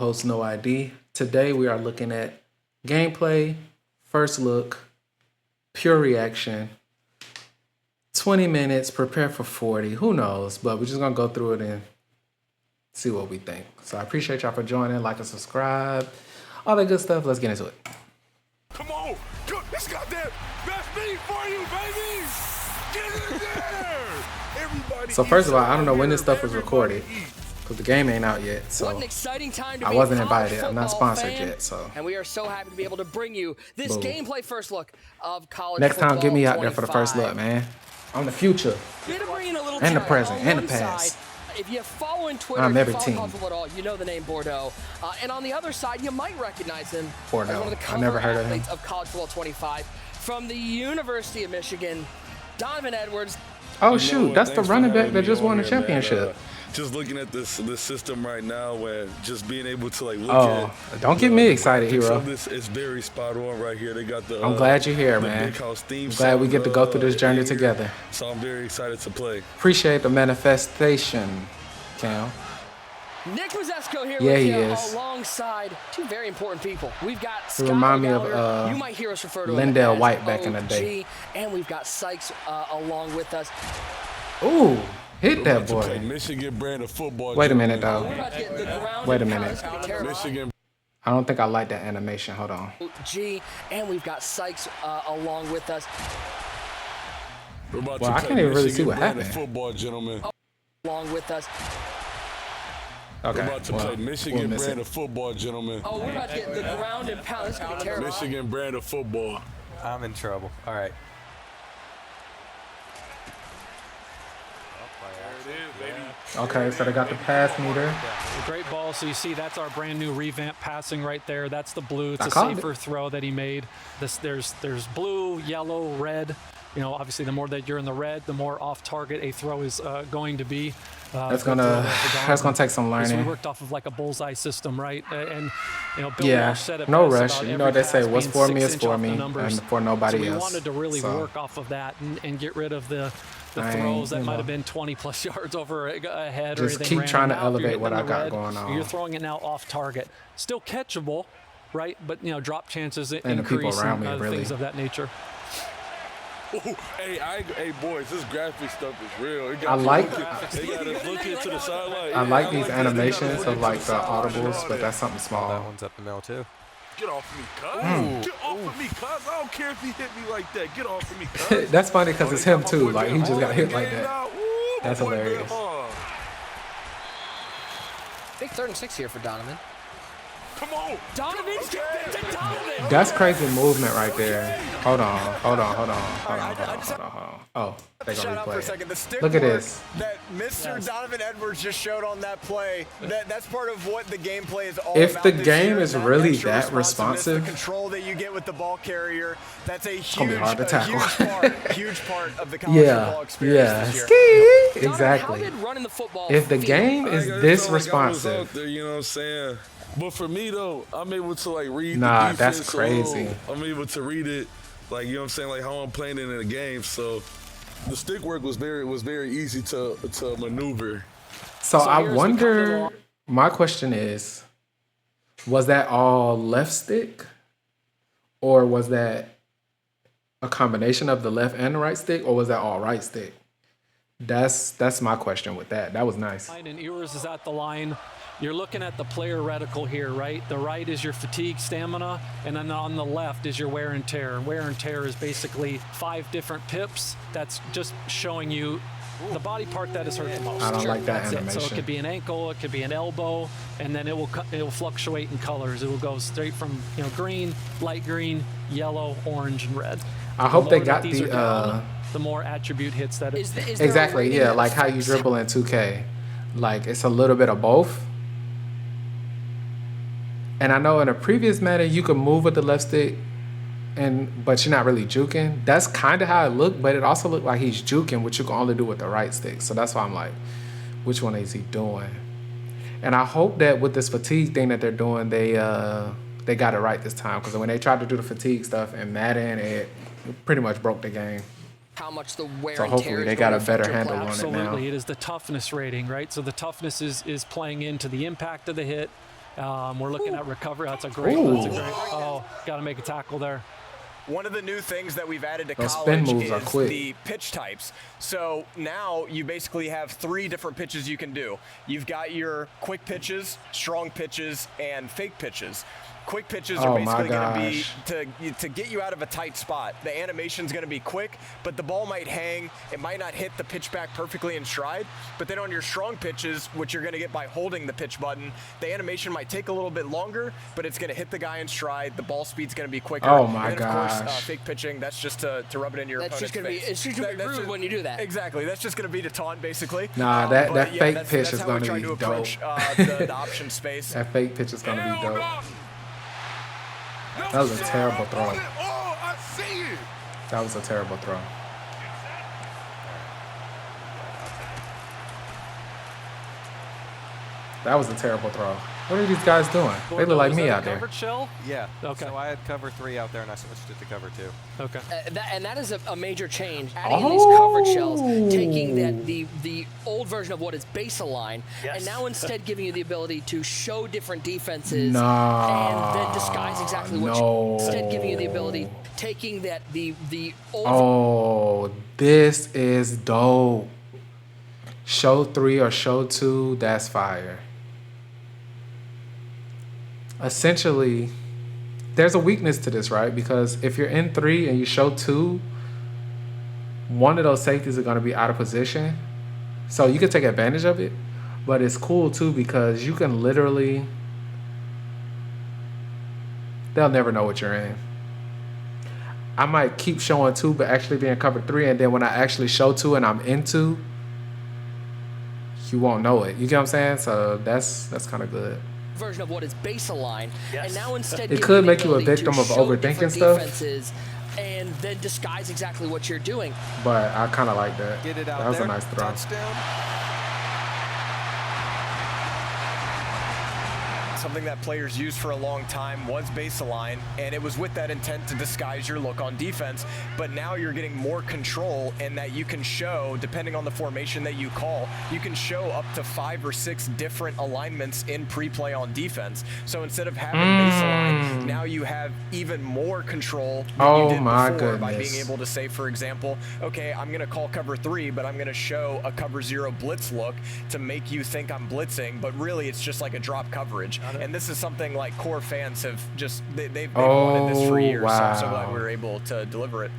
Host No ID. Today we are looking at gameplay, first look, pure reaction, 20 minutes, prepare for 40. Who knows? But we're just going to go through it and see what we think. So I appreciate y'all for joining. Like and subscribe. All that good stuff. Let's get into it. Come on. This goddamn best beat for you, baby. Get in there. Everybody. So first of all, I don't know when this stuff was recorded because the game ain't out yet. So what an exciting time to I be wasn't a college invited. I'm not football sponsored fan, yet. So and we are so happy to be able to bring you this gameplay first look of college next football time, get me out there for the 25. first look, man. On the future And the present and the past. If you follow in Twitter, I'm if every you follow team. college football at all, you know the name Bordeaux. And on the other side, you might recognize him as Bordeaux. one of the I never cover heard of him. athletes of college football 25 from the University of Michigan, Donovan Edwards. Oh shoot, that's the running back that just won the championship. Just looking at this system right now, where just being able to like look at. Don't get me excited, hero. This is very spot on right here. They got the. I'm glad you're here, man. Big house theme I'm glad we get to go through this journey together. So I'm very excited to play. Appreciate the manifestation, Cam. Nick Mazesco here Yeah, with he you is. alongside two very important people. We've got He remind me of, Gallagher. You might hear us refer to him Lindell as White back in the day. OG, and we've got Sykes along with us. Ooh, hit that To play boy. Michigan brand of football. Wait a minute, We're though. about to get the ground Wait a and minute. pound. It's gonna be terrible. Michigan. I don't think I like that animation. Hold on. G, and we've got Sykes along with us. We're about Well, to I play can't even really Michigan see what brand of happened. Football, gentlemen. Along with us. Okay. We're about to well, play Michigan miss brand it. of football, gentlemen. Oh, we're about to get the ground and pound. This is gonna be terrible. Michigan brand of football. I'm in trouble. All right. Okay, so they got the pass meter. A great ball. So you see that's our brand new revamp passing right there. That's the blue. It's I a called safer throw that he made. There's blue, yellow, red. You know, obviously the more that you're in the red, the more off target a throw is going to be. That's gonna take some So we learning. worked off of like a bullseye system, right? And you know, Bill Yeah, Walsh said it no best rush. about You know every they say pass what's being for 6 me is inch for off the me numbers. and for nobody so we else. wanted to really So, work off of that and get rid of the I ain't, throws that you might know. have been 20 plus yards over ahead Just or anything. keep random. trying to Now, if you're elevate hitting what in I the got red, going on. You're throwing it now off target. Still catchable, right? But you know, drop chances And the people increase around and me, really. things of that nature. Ooh, hey, boys, this graphic stuff is real. It I got like They got us looking to the sideline. I like these this. They got us animations looking of to like the the sideline. audibles, but that's something That small. one's up the middle too. Get off of me, cuz. Get off of me, cuz. I don't care if he hit me like that. Get off of me, cuz. That's funny because it's him too. My boy Like he been just got hard hit in the like game that. now. Ooh, my That's boy been hilarious. hard. Big 3rd and 6 here for Donovan. Come on. Donovan's getting it to Donovan. That's crazy movement right there. Hold on. Oh, they Shout gonna out for a replay. second. The stick Look at work this. that Mr. Donovan Edwards just showed on that play. That's part of what the gameplay is all If about. the this game year, is that really extra that responsiveness, the responsive, control that you get with the ball carrier, that's a gonna be hard to tackle. huge part of the college football yeah, experience this year. ski, Donovan, exactly. how did running the football If the feel? game is I this felt like I was responsive, out there, you know what I'm saying? But for me though, I'm able to like read Nah, the that's defense. crazy. I'm able to read it, like you know what I'm saying, like how I'm playing it in a game. So the stick work was very easy to maneuver. so I here's the wonder. cover. My question is, was that all left stick, or was that a combination of the left and the right stick, or was that all right stick? That's my question with that. That was nice. And Ewers is at the line. You're looking at the player reticle here, right? The right is your fatigue stamina, and then on the left is your wear and tear. Wear and tear is basically 5 different pips. That's just showing you the body part that is hurt the most. I don't like that That's it. So animation. it could be an ankle, it could be an elbow, and then it will fluctuate in colors. It will go straight from green, light green, yellow, orange, and red. I hope The they lower got that these the are down, the more attribute hits that it Is there a exactly rating yeah, that like how you affects- dribble in 2K. Like it's a little bit of both. And I know in a previous meta you could move with the left stick, but you're not really juking. That's kind of how it looked, but it also looked like he's juking, which you can only do with the right stick. So that's why I'm like, which one is he doing? And I hope that with this fatigue thing that they're doing, they got it right this time. Because when they tried to do the fatigue stuff in Madden, it pretty much broke the game. How much the wear So and hopefully tear they is got going a to better affect your handle play. on it. Absolutely, now. it is the toughness rating, right? So the toughness is playing into the impact of the hit, We're looking at recovery. That's a great. Oh, got to make a tackle there. One of the new things that we've added to Those spin college moves are is quick. the pitch types. So now you basically have 3 different pitches you can do. You've got your quick pitches, strong pitches, and fake pitches. Quick pitches are basically going to be to get you out of a tight spot. The animation's going to be quick, but the ball might hang. It might not hit the pitch back perfectly in stride. But then on your strong pitches, which you're going to get by holding the pitch button, the animation might take a little bit longer, but it's going to hit the guy in stride. The ball speed's going to be quicker. Oh my and then, gosh! Of course, fake pitching. That's just to rub it into your opponent's face. It's just going to be rude when you do that. Exactly. That's just going to be to taunt, basically. Nah, that fake pitch is going to be dope. The option space. That fake pitch is going to be dope. That was a terrible throw. Oh, I see it. That was a terrible throw. That was a terrible throw. What are these guys doing? They look like me out there. Covered shell? Yeah. Okay. So I had cover 3 out there, and I switched it to cover 2. Okay. That is a major change. Adding in these coverage shells, taking the old version of what is base align, and now instead giving you the ability to show different defenses and then disguise exactly what you instead giving you the ability taking that the old. Oh, this is dope. Show 3 or show 2, that's fire. Essentially, there's a weakness to this, right? Because if you're in 3 and you show 2, one of those safeties are going to be out of position. So you can take advantage of it. But it's cool, too, because you can literally... They'll never know what you're in. I might keep showing 2, but actually be in cover 3. And then when I actually show 2 and I'm in 2, you won't know it. You get what I'm saying? So that's kind of good. Version of what is base align, and now instead it could make you a victim of overthinking stuff, and then disguise exactly what you're doing. But I kind of like that. Get it out that was there. A nice throw. Touchdown. Something that players used for a long time was base align, and it was with that intent to disguise your look on defense. But now you're getting more control in that you can show, depending on the formation that you call, you can show up to 5 or 6 different alignments in pre-play on defense. So instead of having base align, now you have even more control than you did before by being able to say, for example, okay, I'm going to call cover 3, but I'm going to show a cover 0 blitz look to make you think I'm blitzing, but really it's just like a drop coverage. And this is something like core fans have just, they've wanted this for years. So I'm so glad we were able to deliver it.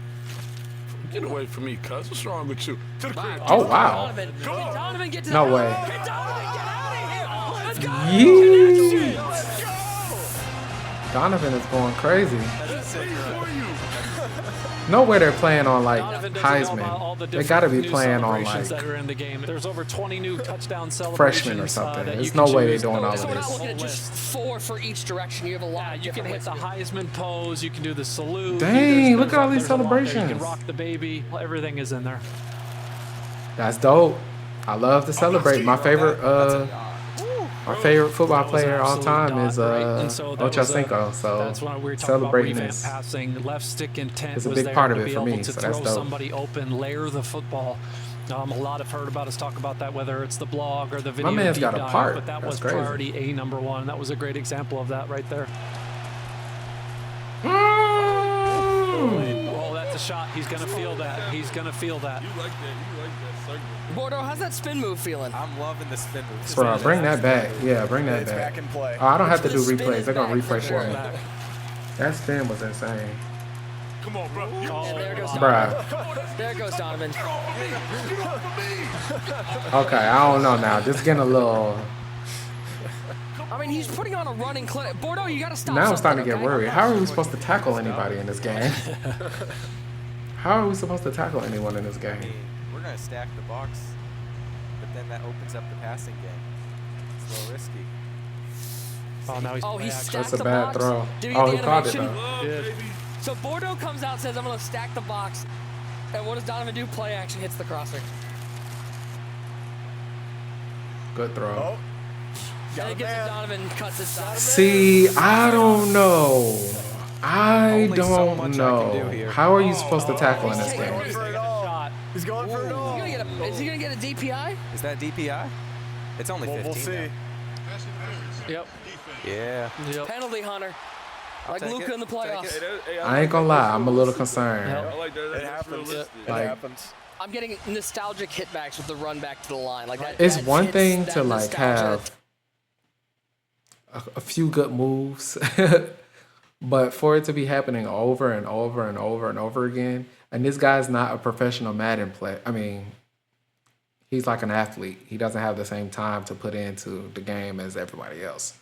Get away from me, cuz. What's wrong with you? To the crib. Oh, wow. Donovan, Donovan, get to No the way. Hey, Donovan, get out of here. Let's go. Yeet. Let's go. Donovan is going crazy. No way they're playing on like Heisman. They got to be playing on like that are in the game. There's over 20 new touchdown celebrations. freshmen or something. There's no way they're doing all of So we're not this. looking at just 4 for each direction. You have a lot. You can hit the Heisman pose. You can do the salute. Dang, look at all these there's a lot there. You celebrations. can rock the baby. Everything is in there. That's dope. I love to celebrate. My favorite football player all time is Ochocinco. So that's what we were talking celebrating about. is Passing, left stick intent is a was big there part of to it be for able me. to So that's throw dope. somebody open, layer the football. A lot have heard about us talk about that, whether it's the blog or the video. My man's deep got a dive, part. But that That's was crazy. priority A number 1. That was a great example of that right there. Oh, that's a shot. He's going to feel that. He's going to feel that. You like that segment. Bordeaux, how's that spin move feeling? I'm loving the spin move. Bro, bring that back. Yeah, bring that It's back. back in play. Oh, I don't have to do The spin replays. is They're going to back. replay for me. That spin was insane. Come on, bro. You And there goes Bruh. Donovan. There goes Donovan. Get off of me. Get off of me. Okay, I don't know now. This getting a little... I mean, he's putting on a running clinic. Bordeaux, you got to stop. Now I'm something, starting to get okay? worried. How are we supposed to tackle anybody in this game? How are we supposed to tackle anyone in this game? We're going to stack the box, but then that opens up the passing game. It's a little risky. Oh, now he's Oh, he play action. stacked That's a the bad box. throw. Did he Oh, get he the caught it, animation? though. Love, baby. So Bordeaux comes out, says, I'm going to stack the box. And what does Donovan do? Play action, hits the crosser. Good throw. Oh, And got it a gets to man. Donovan, cuts his side. See, I don't know. I Only so don't much I can know. do here. How are you supposed to tackle in this He's game? taking For it Taking a all. shot. He's going for it all. Is he going to get a DPI? Is that DPI? It's only 15. We'll see. Yep. Yeah. Yep. Penalty, Hunter. Like take Luka it. in the playoffs. I ain't gonna lie, I'm a little concerned. I like that. It happens. It Like- happens. I'm getting nostalgic hitbacks with the run back to the line. Like that. It's that one hits thing that to like nostalgia. have a few good moves, but for it to be happening over and over and over and over again, and this guy's not a professional Madden player. I mean, he's like an athlete. He doesn't have the same time to put into the game as everybody else.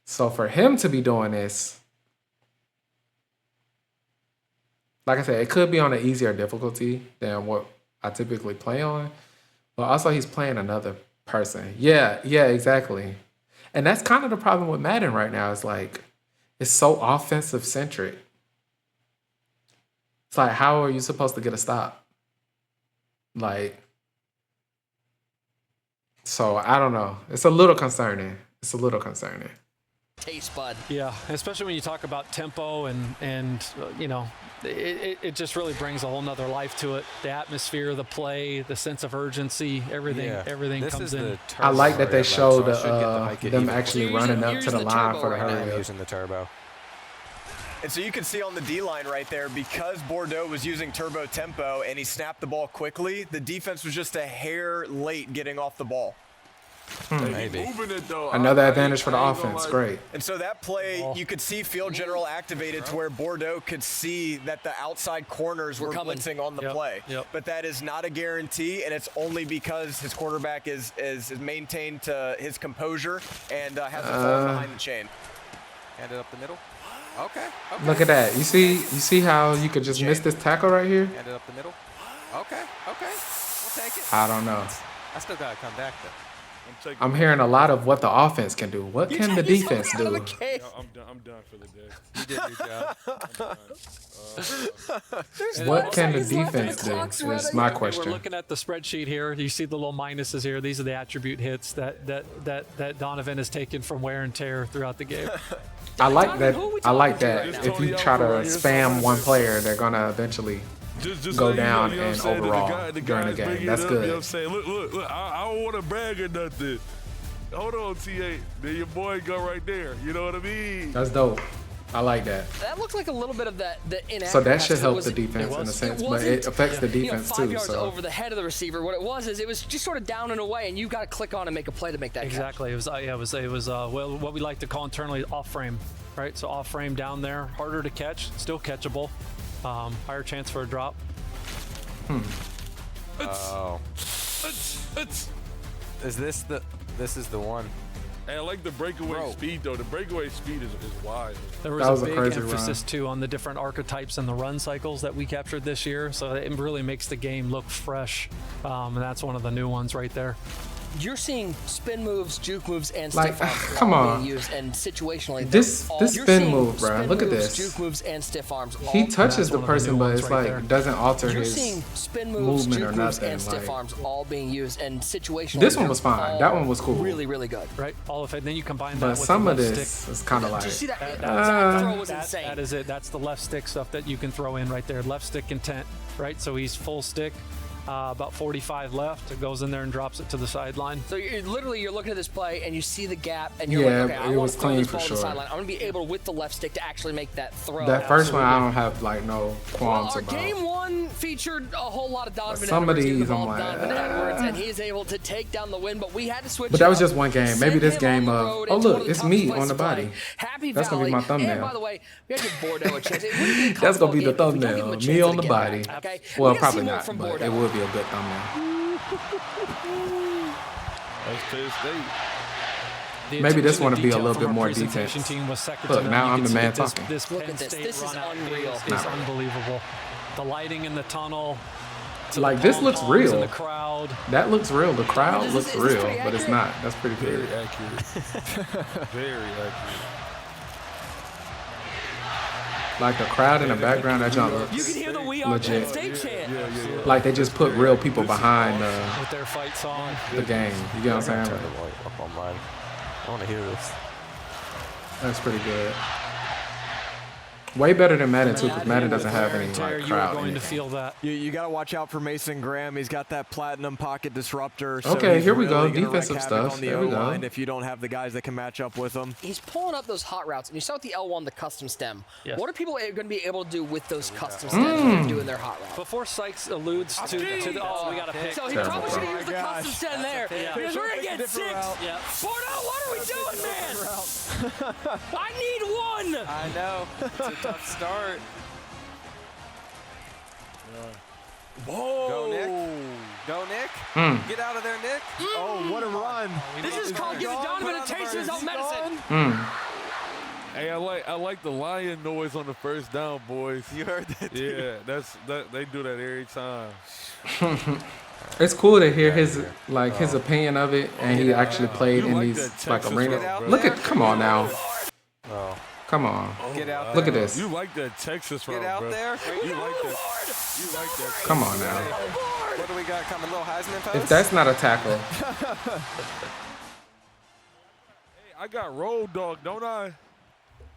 So for him to be doing this, like I said, it could be on an easier difficulty than what I typically play on, but also he's playing another person. Yeah, exactly. And that's kind of the problem with Madden right now. It's like, it's so offensive centric. It's like, how are you supposed to get a stop? Like, so I don't know. It's a little concerning. Taste bud. Yeah, especially when you talk about tempo and you know, it just really brings a whole nother life to it. The atmosphere, the play, the sense of urgency, everything This comes is in. the I like that they turbo, showed so I should get the mic them even. actually You're running using- up to you're the using the line turbo for the right now. I'm hurry up. using the turbo. And so you can see on the D-line right there, because Bordeaux was using turbo tempo and he snapped the ball quickly, the defense was just a hair late getting off the ball. Maybe. Moving it though. Another I advantage for the ain't gonna offense. lie. Great. And so that play, you could see field general activated to where Bordeaux could see that the outside corners were coming. blitzing on the Yep, play. yep. But that is not a guarantee, and it's only because his quarterback is maintained to his composure and hasn't fallen behind the chain. Hand it up the middle. Okay. Look at that. You see how you could just miss this tackle right here? Hand it up the middle. Okay. We'll take it. I don't know. I still gotta come back though. I'm hearing a lot of what the offense can do. What can the defense do? I'm done for the day. You did your job. What can the seconds left and defense the do? clock's Is running. my We're question. looking at the spreadsheet here. You see the little minuses here. These are the attribute hits that Donovan has taken from wear and tear throughout the game. I like Donovan, that. who are we I like talking to that. right If now? you try to spam one player, they're gonna eventually Just go let you know, down you know what I'm and saying, that overall the during the guys game. bring it That's up, You know good. what I'm saying? Look, I don't want to brag or nothing. Hold on, T8. Then your boy go right there. You know what I mean? That's dope. I like that. That looked like a little bit of the inaccuracy. So that should It help was- the defense in a sense, but wasn't, it affects the defense 5 too. yards So over the head of the receiver. What it was just sort of down and away, and you got to click on and make a play to make that catch. Exactly. It was well, what we like to call internally off frame, right? So off frame down there, harder to catch, still catchable, higher chance for a drop. Oh. Is this is the one? And I like the breakaway speed, though. The breakaway speed is wild. There That was was a a big crazy emphasis run. too on the different archetypes and the run cycles that we captured this year. So it really makes the game look fresh, and that's one of the new ones right there. You're seeing spin moves, juke moves, and Like, stiff arms come all on. being used, and situationally. This they're all- this you're spin seeing move, bro. spin Look at moves, this. Juke moves and stiff arms. He all- touches That's the one of the person, new but ones it's right like there. doesn't alter You're his seeing spin moves, movement or juke moves, nothing. and stiff Like, arms all being used, and situationally. this one they're was fine. That all one was cool. Really, really good. Right, all of it. Then you combine that but with some the of left this stick. is kind of Did like you see that? That- That throw was That- insane. That is it. That's the left stick stuff that you can throw in right there. Left stick intent, right? So he's full stick, about 45 left. It goes in there and drops it to the sideline. So you're looking at this play and you see the gap and you're Yeah, like, okay, I it want was to throw clean this for ball to the sure. sideline. I'm going to be able with the left stick to actually make that throw. that first one. I don't have like no Well, qualms our about. game one featured a whole lot of Donovan Some of Edwards. these, He was I'm all like, Donovan Edwards, and he is able to take down the win. But we had to switch. But that it was up, just one game. send Maybe this him game on the of, road oh, into look, one of the it's toughest me places on the to play. body. Happy That's gonna be Valley. my thumbnail. And by the way, we had to give Bordeaux a chance. It wouldn't be a That's gonna be the comfortable game if we don't give him thumbnail. a chance Me to on the get body. back, okay? Well, We gotta see probably more not, from but Bordeaux. it would be a good thumbnail. That's Penn State. The Maybe this attention one to will be a detail little from bit our more presentation defense. team was second Look, to none. now You I'm can the see man that talking. This Look Penn at this. State This is run out unreal. is Not really. unbelievable. The lighting in the tunnel. to Like, the this looks pom-poms real. in the crowd. That looks real. The crowd Is looks this real, pretty but it's accurate? not. That's pretty Very good. accurate. Very accurate. Like the crowd in the background, that jump You looks can hear the We Are Penn legit. State chant. Yeah. Like they just put real people behind With their fight song. the game. You get what I'm Turn saying? the volume up on mine. I want to hear this. That's pretty good. Way better than Madden too, because Madden doesn't have any like You're crowd. going to anything. feel that. You got to watch out for Mason Graham. He's got that platinum pocket disruptor. So Okay, he's here we go. really gonna wreak Defensive havoc stuff. on the Here we go. O-line if you don't have the guys that can match up with him. He's pulling up those hot routes, and you start with the L1, the custom stem. Yes. What are people going to be able to do with those custom stems when they're doing their hot route? Before Sykes alludes to the oh, we got to pick. So he Terrible probably should throw. have used the custom stem there. Because we're going to get 6. Yeah. Bordeaux, what are we doing, man? I need 1. I know. It's a tough start. Whoa! Go, Nick. Go, Nick. Get out of there, Nick. Oh, what a run. This is called giving Donovan a taste of his own medicine. Hey, I like the lion noise on the first down, boys. You heard that, too. Yeah, they do that every time. It's cool to hear his his opinion of it, and he actually played You in like these that like Texas arena. route, bro. Look at, come on now, Oh. come on, Get out there. look at this. You like that Texas route, Get out bro. there. You like that. You like that. Come on now. What do we got coming? Little Heisman post? If that's not a tackle, Hey, I got road dog, don't I?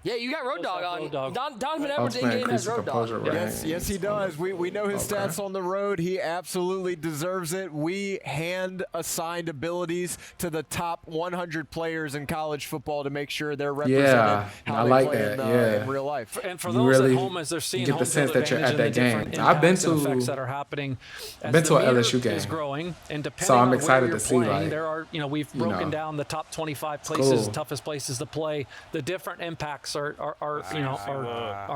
Yeah, you got Road Dog on. Road Dog. Donovan Edwards in ultimate game has increase of Road Dog. composure. Right? Yes, he does. We know his Okay. stats on the road. He absolutely deserves it. We hand assigned abilities to the top 100 players in college football to make sure they're represented Yeah, how I they like play that, in, yeah. in real life. And for You those really at home, as they're seeing get the home sense field that you're advantage at and the that different game. I've been impacts and to- effects that are happening. As been the to a meter LSU game. is growing, and depending So I'm on where excited you're to see, playing, like, there are, we've broken know, down the top 25 places, cool. toughest places to play. The different impacts are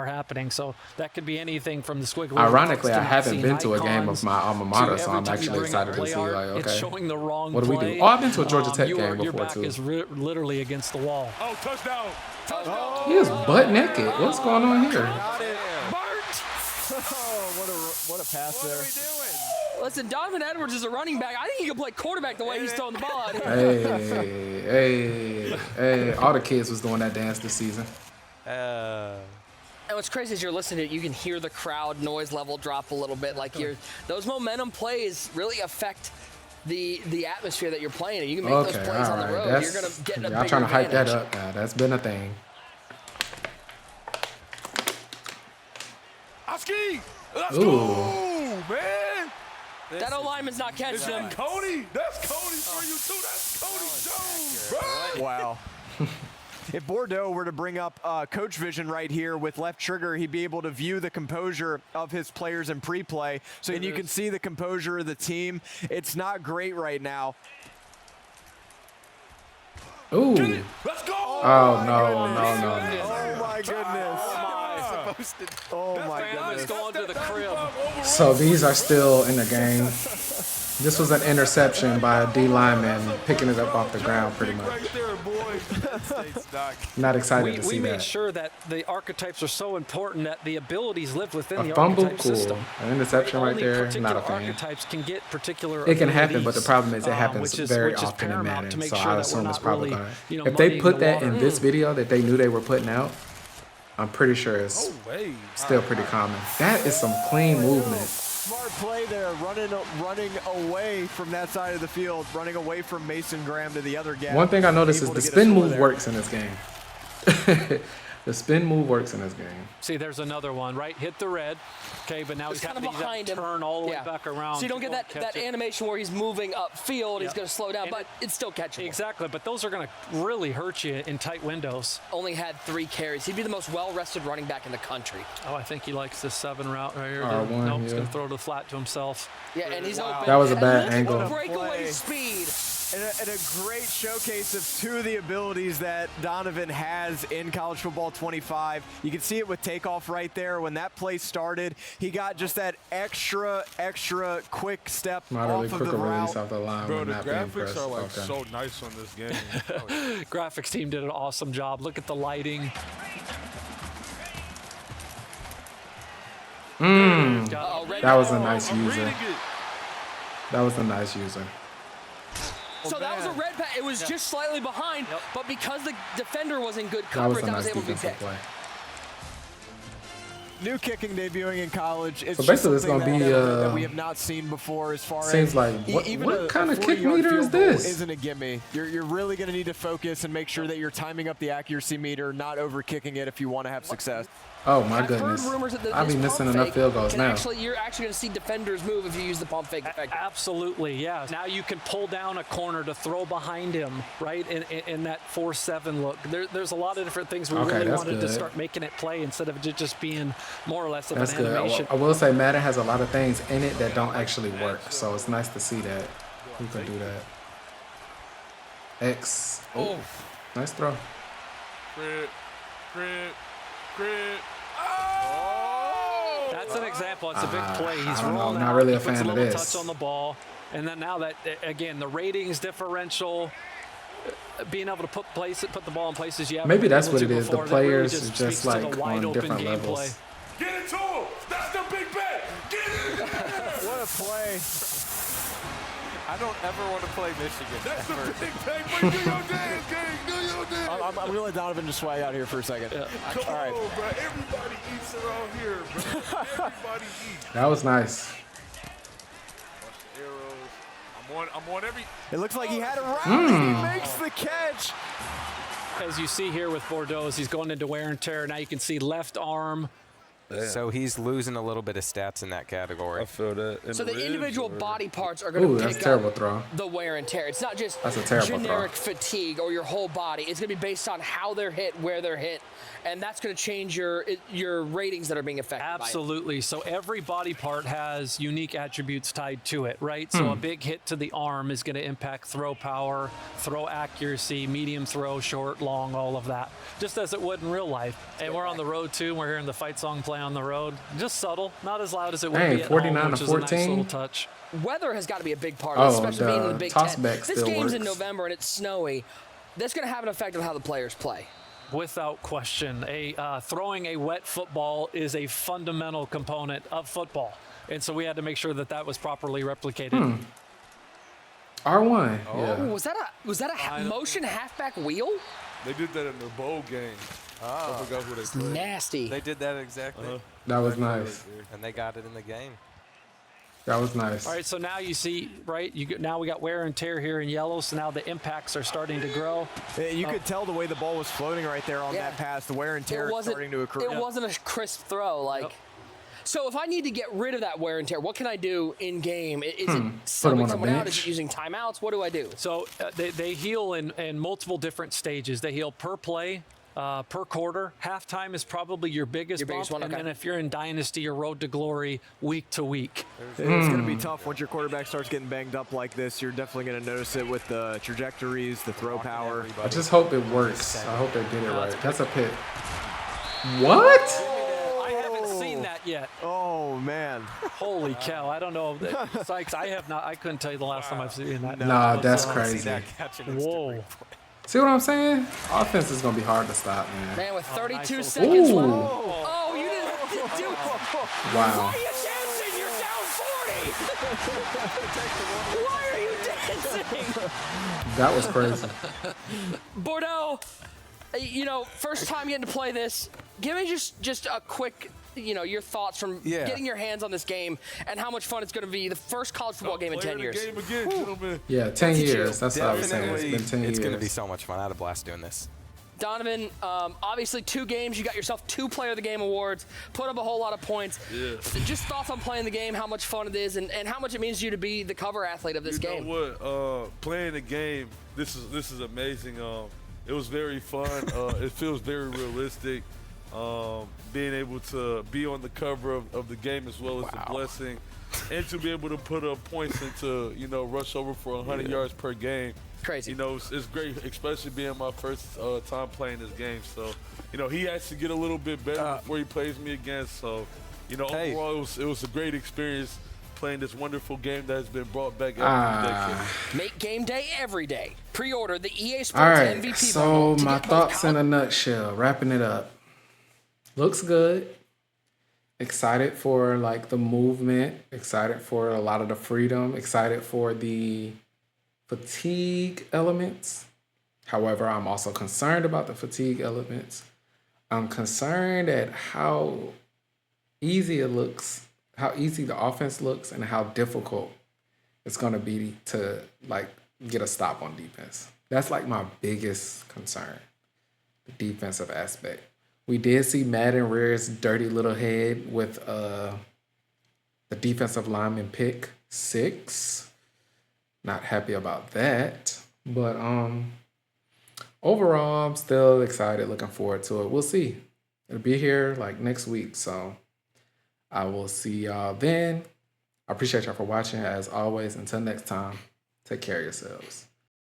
happening. So that could be anything from the squiggly. Ironically, I to haven't seeing been to a game icons of my alma mater, to so every I'm time you actually bring up excited to play see, art, like, it's okay, showing the wrong what do we do? play. Oh, I've been to a Georgia Tech game Your before, back too. is literally against the wall. Oh, touchdown! Touchdown! He is butt naked. What's going on here? Got it. Bart! Oh, what a pass What there. are we doing? Listen, Donovan Edwards is a running back. I think he can play quarterback the way he's throwing the ball out here. Hey, all the kids was doing that dance this season. And what's crazy is you're listening to it, you can hear the crowd noise level drop a little bit. Like those momentum plays really affect the atmosphere that you're playing in. You can make those Okay, plays all on the right. road. You're gonna get a Y'all bigger trying to hype that advantage. up now. That's been a thing. Oski! Let's Ooh. go, man! That O lineman's not Is catching him. that Cody? That's Cody for you too. That's Cody Jones, bro. Wow. If Bordeaux were to bring up coach vision right here with left trigger, he'd be able to view the composure of his players in pre-play. So you can see the composure of the team. It's not great right now. Ooh. Let's go! Oh, no. Oh my goodness. Oh my Let's goodness. go on to the crib. So these are still in the game. This was an interception by a D lineman picking it up off the ground pretty much. Right there, boys. Not excited to We see made that. sure that the archetypes are so important that the abilities live within the A fumble, archetype cool. system. An interception right Only there, particular not a fan. archetypes can get particular It can happen, but the abilities, problem is it happens which is very which is often in paramount Madden. to make So sure I that assume we're it's not probably really, going to. If they muddying put the that water. in this video that they knew they were putting out, I'm pretty sure it's Way. still pretty common. That is some clean movement. Smart play there, running away from that side of the field, running away from Mason Graham to the other gap. One thing I noticed is Able the to get a spin score move there. works in this game. The spin move works in this game. See, there's another one, right? Hit the red. Okay, but now It's he's kind having of to behind him. turn all the way Yeah. back around. So you don't get to that catch it. animation where he's moving upfield. He's Yeah. going to slow down, And but it's still catchable. Exactly, but those are going to really hurt you in tight windows. Only had 3 carries. He'd be the most well-rested running back in the country. Oh, I think he likes this 7 route right here. R1, Nope, he's yeah. going to throw the flat to himself. Yeah, and he's open. That was a And bad look at angle. the breakaway Play. speed. And a great showcase of 2 of the abilities that Donovan has in College Football 25. You can see it with takeoff right there. When that play started, he got just that extra quick step Moderately off of the quicker release route. off the line. Bro, would the not be graphics impressed. are like Okay. so nice on this game. Graphics team did an awesome job. Look at the lighting. That was a nice I'm user. reading it. That was a nice user. So that was a red pass. It was just slightly behind, but because the defender was in good That was coverage, a that nice was able to be defensive picked. play. New kicking debuting in college. It's So basically it's something gonna be, that we have not seen before as far seems as like, what even kind a of kick 40-yard meter is field goal this? isn't a gimme. You're really going to need to focus and make sure that you're timing up the accuracy meter, not over kicking it if you want to have success. Oh my I've goodness. heard rumors that I'll be this missing pump enough fake field goals can now. you're actually going to see defenders move if you use the pump fake effectively. Absolutely, yeah. Now you can pull down a corner to throw behind him, right, in that 4-7 look. There's a lot of different things we really that's to wanted good. to start making it play instead of it just being more or less of That's an good. animation. I will say Madden has a lot of things in it that don't actually work, so it's nice to see that. Who can do that? X. Oh, nice throw. Crit. That's an example. It's a big play. He's I don't know. rolling I'm not out. really He a puts fan a of little this. touch on the ball, and then now that again the ratings differential, being able to put the ball in places you haven't Maybe been that's able what to it is. The before, that really players just just speaks to like the wide on open different gameplay. levels. Get it to him. That's the big bet. Get it in there. What a play. I don't ever want to play Michigan. That's ever. the big bet. But do your dance, gang. Do your dance. I'm going to let Donovan just swag out here for a second. Come All right. on, bro. Everybody eats around here, bro. Everybody eats. That was nice. Watch the arrows. I'm on every. It looks like he had a route. He makes the catch. As you see here with Bordeaux, he's going into wear and tear. Now you can see left arm. So he's losing a little bit of stats in that category. I feel that. So the ribs individual or- body parts are going Ooh, to that's a pick terrible up throw. the wear and tear. It's not just That's a terrible generic throw. fatigue or your whole body. It's going to be based on how they're hit, where they're hit, and that's going to change your ratings that are being affected by it. Absolutely. So every body part has unique attributes tied to it, right? So a big hit to the arm is going to impact throw power, throw accuracy, medium throw, short, long, all of that, just as it would in real life. And we're on the road too. And we're hearing the fight song play on the road. Just subtle, not as loud as it would Dang, be at 49 home, to which is a nice 14? little touch. Weather has got to be a big part of this, Oh, especially being in the the Big toss Ten. back This still game's in works. November and it's snowy. That's going to have an effect on how the players play. Without question, throwing a wet football is a fundamental component of football, and so we had to make sure that that was properly replicated. R1. Ooh, Yeah. was that a motion halfback wheel? They did that in the bowl game. I forgot who they played. Nasty. They did that exactly, That was nice. and they got it in the game. That was nice. All right, so now you see, right? Now we got wear and tear here in yellow, so now the impacts are starting to grow. You could tell the way the ball was floating right there on Yeah. that pass. The wear and tear is starting to occur. It wasn't a crisp throw. Like, so if I need to get rid of that wear and tear, what can I do in game? Is it on subbing a someone out? bench. Is it using timeouts? What do I do? So they heal in multiple different stages. They heal per play, per quarter. Halftime is probably your biggest bump, one, and okay. then if you're in Dynasty or Road to Glory, week to week. It's going to be tough once your quarterback starts getting banged up like this. You're definitely going to notice it with the trajectories, the throw power. I just hope it works. I hope they did it right. That's a pick. What? I haven't seen that yet. Oh, man. Holy cow! I don't know, Sykes. I have not. I couldn't tell you the last time I've seen that. Nah, that's See crazy. that catch in instant Whoa! replay. See what I'm saying? Offense is gonna be hard to stop, man. Man, with 32 nice. seconds Ooh. left. Oh, you didn't have to do it. Wow. Why are you dancing? You're down 40. Why are you dancing? That was crazy. Bordeaux, first time getting to play this. Give me just a quick, your thoughts from getting your hands on this game and how much fun it's going to be. The first college football game in 10 years. Game again, gentlemen. Yeah, 10 years. That's what I was saying. It's been 10 years. It's going to be so much fun. I had a blast doing this. Donovan, obviously 2 games. You got yourself 2 Player of the Game awards. Put up a whole lot of points. Yeah. Just thoughts on playing the game, how much fun it is, and how much it means to you to be the cover athlete of this game. You know what? Playing the game, this is amazing. It was very fun. It feels very realistic. Being able to be on the cover of the game as well is a blessing, and to be able to put up points and to rush over for 100 yards per game. Crazy. It's great, especially being my first time playing this game. So, he has to get a little bit better before he plays me again. So, overall, it was a great experience playing this wonderful game that has been brought back every decade. Make game day every day. Pre-order the EA Sports All right, MVP so bundle to my get both thoughts in a nutshell, wrapping it up. Looks good. Excited for the movement. Excited for a lot of the freedom. Excited for the fatigue elements. However, I'm also concerned about the fatigue elements. I'm concerned at how easy it looks, how easy the offense looks, and how difficult it's going to be to like get a stop on defense. That's like my biggest concern, the defensive aspect. We did see Madden rear his dirty little head with the defensive lineman pick 6. Not happy about that, but overall, I'm still excited, looking forward to it. We'll see. It'll be here like next week, so I will see y'all then. I appreciate y'all for watching. As always, until next time, take care of yourselves.